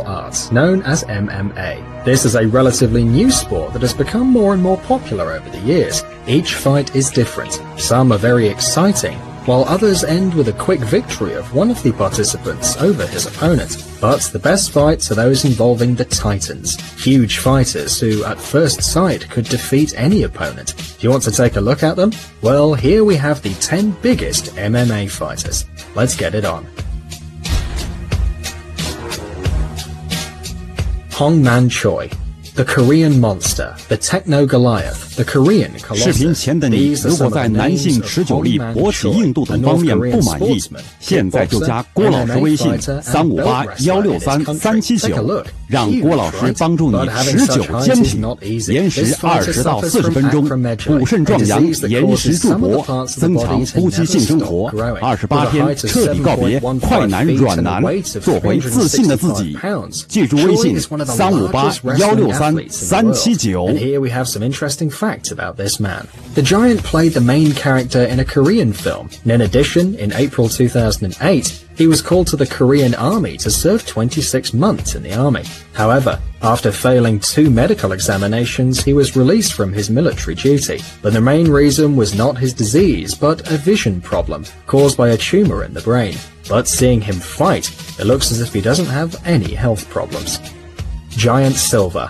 arts known as MMA. This is a relatively new sport that has become more and more popular over the years. Each fight is different. Some are very exciting, while others end with a quick victory of one of the participants over his opponent. But the best fights are those involving the Titans, huge fighters who at first sight could defeat any opponent. Do you want to take a look at them? Well, here we have the 10 biggest MMA fighters. Let's get it on. Hongman Choi, the Korean Monster, the Techno Goliath, the Korean Colossus. 视频前的你，如果在男性持久力、勃起硬度等方面不满意，现在就加郭老师微信358163379，让郭老师帮助你持久坚挺，延时20到40分钟，补肾壮阳，延时助勃，增强夫妻性生活，28天彻底告别快男软男，做回自信的自己。记住微信358163379。And here we have some interesting facts about this man. The giant played the main character in a Korean film, and in addition, in April 2008, he was called to the Korean army to serve 26 months in the army. However, after failing 2 medical examinations, he was released from his military duty. But the main reason was not his disease, but a vision problem caused by a tumor in the brain. But seeing him fight, it looks as if he doesn't have any health problems. Giant Silva.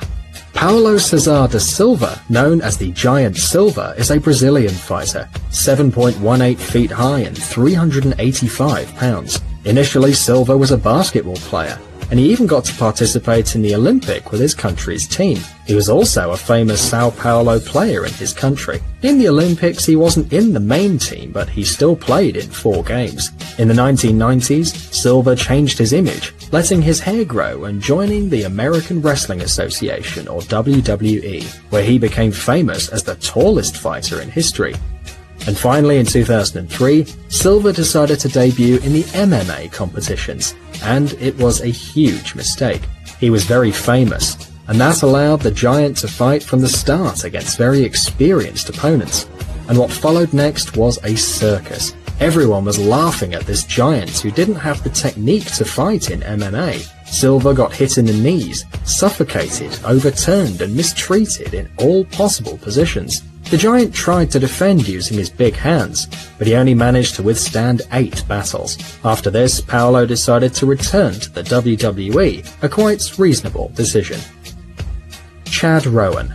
Paulo Cesar da Silva, known as the Giant Silva, is a Brazilian fighter, 7.18 feet high and 385 pounds. Initially, Silva was a basketball player, and he even got to participate in the Olympic with his country's team. He was also a famous Sao Paulo player in his country. In the Olympics, he wasn't in the main team, but he still played in 4 games. In the 1990s, Silva changed his image, letting his hair grow and joining the American Wrestling Association, or WWE, where he became famous as the tallest fighter in history. And finally, in 2003, Silva decided to debut in the MMA competitions, and it was a huge mistake. He was very famous, and that allowed the Giant to fight from the start against very experienced opponents. And what followed next was a circus. Everyone was laughing at this Giant who didn't have the technique to fight in MMA. Silva got hit in the knees, suffocated, overturned and mistreated in all possible positions. The Giant tried to defend using his big hands, but he only managed to withstand 8 battles. After this, Paulo decided to return to the WWE, a quite reasonable decision. Chad Rowan.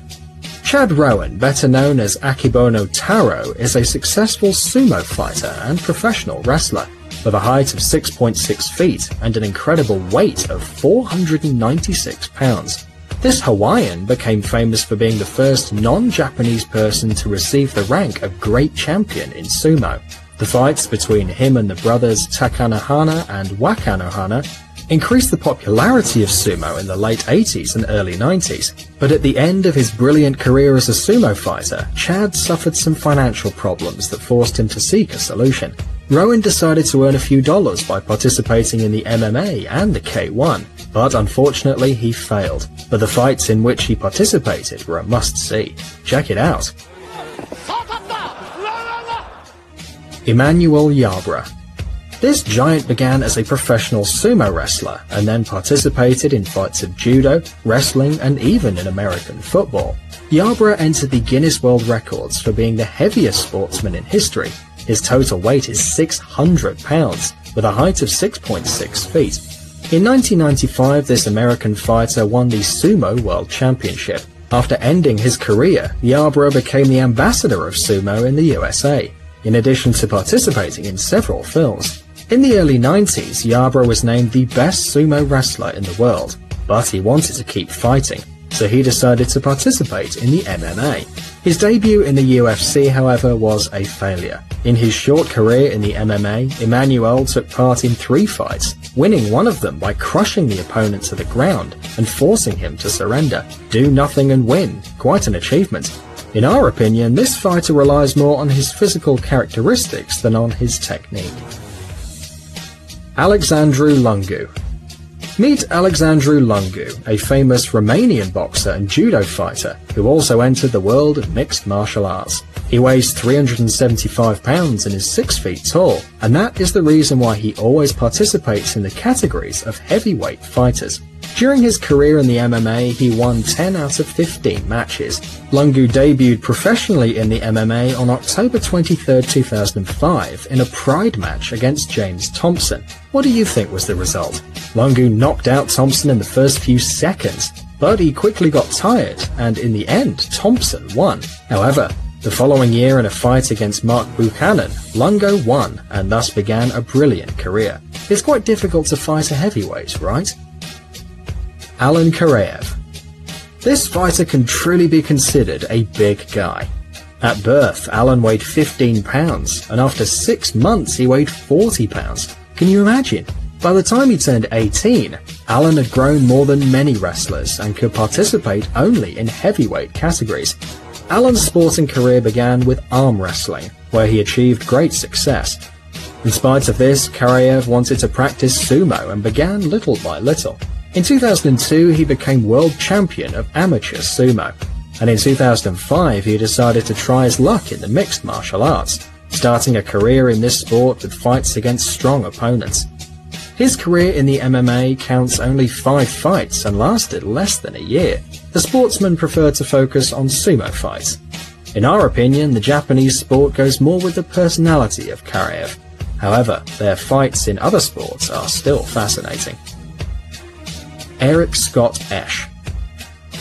Chad Rowan, better known as Akibono Taro, is a successful sumo fighter and professional wrestler, with a height of 6.6 feet and an incredible weight of 496 pounds. This Hawaiian became famous for being the first non-Japanese person to receive the rank of Great Champion in sumo. The fights between him and the brothers Takanohana and Wakanohana increased the popularity of sumo in the late 80s and early 90s, but at the end of his brilliant career as a sumo fighter, Chad suffered some financial problems that forced him to seek a solution. Rowan decided to earn a few dollars by participating in the MMA and the K1, but unfortunately he failed. But the fights in which he participated were a must-see. Check it out. Emmanuel Yarbrough. This giant began as a professional sumo wrestler and then participated in fights of judo, wrestling and even in American football. Yarbrough entered the Guinness World Records for being the heaviest sportsman in history. His total weight is 600 pounds, with a height of 6.6 feet. In 1995, this American fighter won the Sumo World Championship. After ending his career, Yarbrough became the ambassador of sumo in the USA, in addition to participating in several films. In the early 90s, Yarbrough was named the best sumo wrestler in the world, but he wanted to keep fighting, so he decided to participate in the MMA. His debut in the UFC, however, was a failure. In his short career in the MMA, Emmanuel took part in 3 fights, winning one of them by crushing the opponent to the ground and forcing him to surrender. Do nothing and win. Quite an achievement. In our opinion, this fighter relies more on his physical characteristics than on his technique. Alexandru Lungu. Meet Alexandru Lungu, a famous Romanian boxer and judo fighter who also entered the world of mixed martial arts. He weighs 375 pounds and is 6 feet tall, and that is the reason why he always participates in the categories of heavyweight fighters. During his career in the MMA, he won 10 out of 15 matches. Lungu debuted professionally in the MMA on October 23, 2005 in a Pride match against James Thompson. What do you think was the result? Lungu knocked out Thompson in the first few seconds, but he quickly got tired, and in the end, Thompson won. However, the following year in a fight against Mark Buchanan, Lungu won and thus began a brilliant career. It's quite difficult to fight a heavyweight, right? Alan Karaev. This fighter can truly be considered a big guy. At birth, Alan weighed 15 pounds, and after 6 months he weighed 40 pounds. Can you imagine? By the time he turned 18, Alan had grown more than many wrestlers and could participate only in heavyweight categories. Alan's sporting career began with arm wrestling, where he achieved great success. In spite of this, Karaev wanted to practice sumo and began little by little. In 2002, he became world champion of amateur sumo, and in 2005 he decided to try his luck in the mixed martial arts, starting a career in this sport with fights against strong opponents. His career in the MMA counts only 5 fights and lasted less than a year. The sportsman preferred to focus on sumo fights. In our opinion, the Japanese sport goes more with the personality of Karaev. However, their fights in other sports are still fascinating. Eric Scott Esch.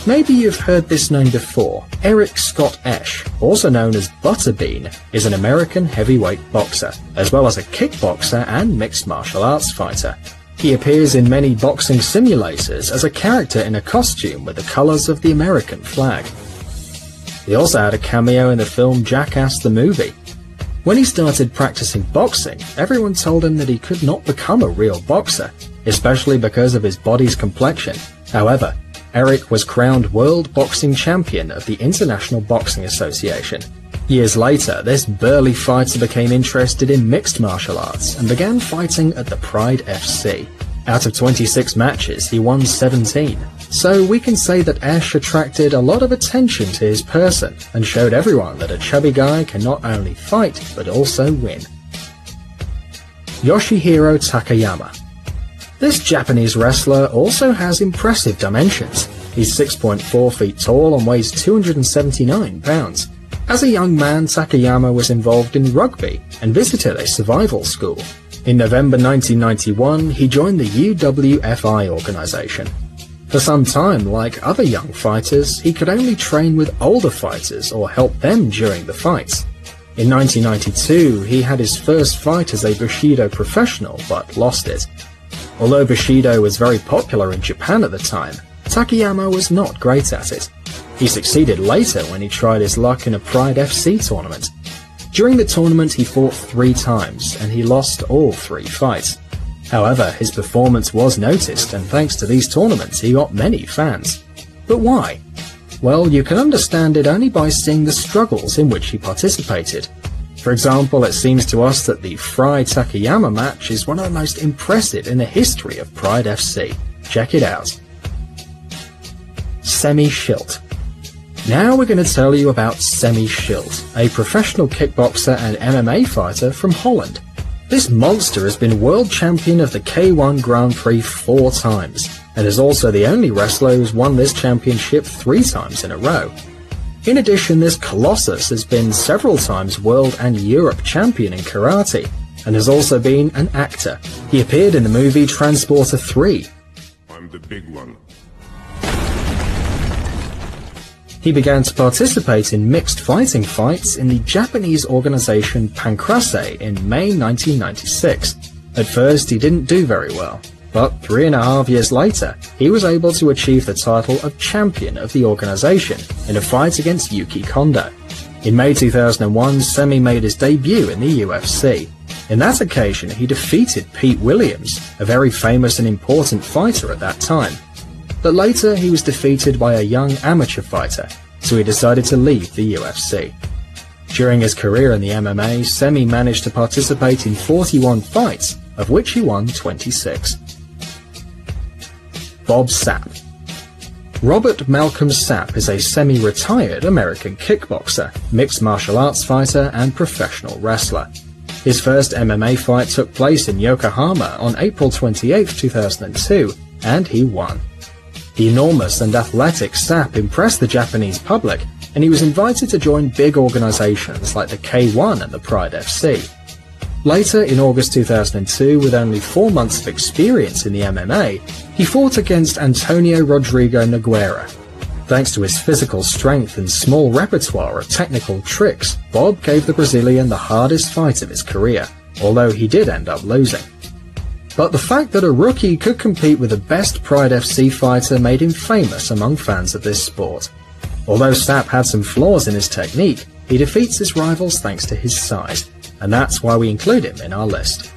Maybe you've heard this name before. Eric Scott Esch, also known as Butterbean, is an American heavyweight boxer, as well as a kickboxer and mixed martial arts fighter. He appears in many boxing simulators as a character in a costume with the colors of the American flag. He also had a cameo in the film Jackass the Movie. When he started practicing boxing, everyone told him that he could not become a real boxer, especially because of his body's complexion. However, Eric was crowned World Boxing Champion of the International Boxing Association. Years later, this burly fighter became interested in mixed martial arts and began fighting at the Pride FC. Out of 26 matches, he won 17. So we can say that Esch attracted a lot of attention to his person and showed everyone that a chubby guy can not only fight, but also win. Yoshihiro Takayama. This Japanese wrestler also has impressive dimensions. He's 6.4 feet tall and weighs 279 pounds. As a young man, Takayama was involved in rugby and visited a survival school. In November 1991, he joined the UWFI organization. For some time, like other young fighters, he could only train with older fighters or help them during the fights. In 1992, he had his first fight as a Bushido professional, but lost it. Although Bushido was very popular in Japan at the time, Takayama was not great at it. He succeeded later when he tried his luck in a Pride FC tournament. During the tournament he fought 3 times, and he lost all 3 fights. However, his performance was noticed, and thanks to these tournaments he got many fans. But why? Well, you can understand it only by seeing the struggles in which he participated. For example, it seems to us that the Fry Takayama match is one of the most impressive in the history of Pride FC. Check it out. Semi Schilt. Now we're going to tell you about Semi Schilt, a professional kickboxer and MMA fighter from Holland. This monster has been world champion of the K1 Grand Prix 4 times, and is also the only wrestler who's won this championship 3 times in a row. In addition, this Colossus has been several times world and Europe champion in karate, and has also been an actor. He appeared in the movie Transporter 3. I'm the big one. He began to participate in mixed fighting fights in the Japanese organization Pancrase in May 1996. At first he didn't do very well, but 3.5 years later he was able to achieve the title of champion of the organization in a fight against Yuki Kondo. In May 2001, Semi made his debut in the UFC. In that occasion he defeated Pete Williams, a very famous and important fighter at that time. But later he was defeated by a young amateur fighter, so he decided to leave the UFC. During his career in the MMA, Semi managed to participate in 41 fights, of which he won 26. Bob Sapp. Robert Malcolm Sapp is a semi-retired American kickboxer, mixed martial arts fighter and professional wrestler. His first MMA fight took place in Yokohama on April 28, 2002, and he won. The enormous and athletic Sapp impressed the Japanese public, and he was invited to join big organizations like the K1 and the Pride FC. Later, in August 2002, with only 4 months of experience in the MMA, he fought against Antonio Rodrigo Nogueira. Thanks to his physical strength and small repertoire of technical tricks, Bob gave the Brazilian the hardest fight of his career, although he did end up losing. But the fact that a rookie could compete with the best Pride FC fighter made him famous among fans of this sport. Although Sapp had some flaws in his technique, he defeats his rivals thanks to his size, and that's why we include him in our list.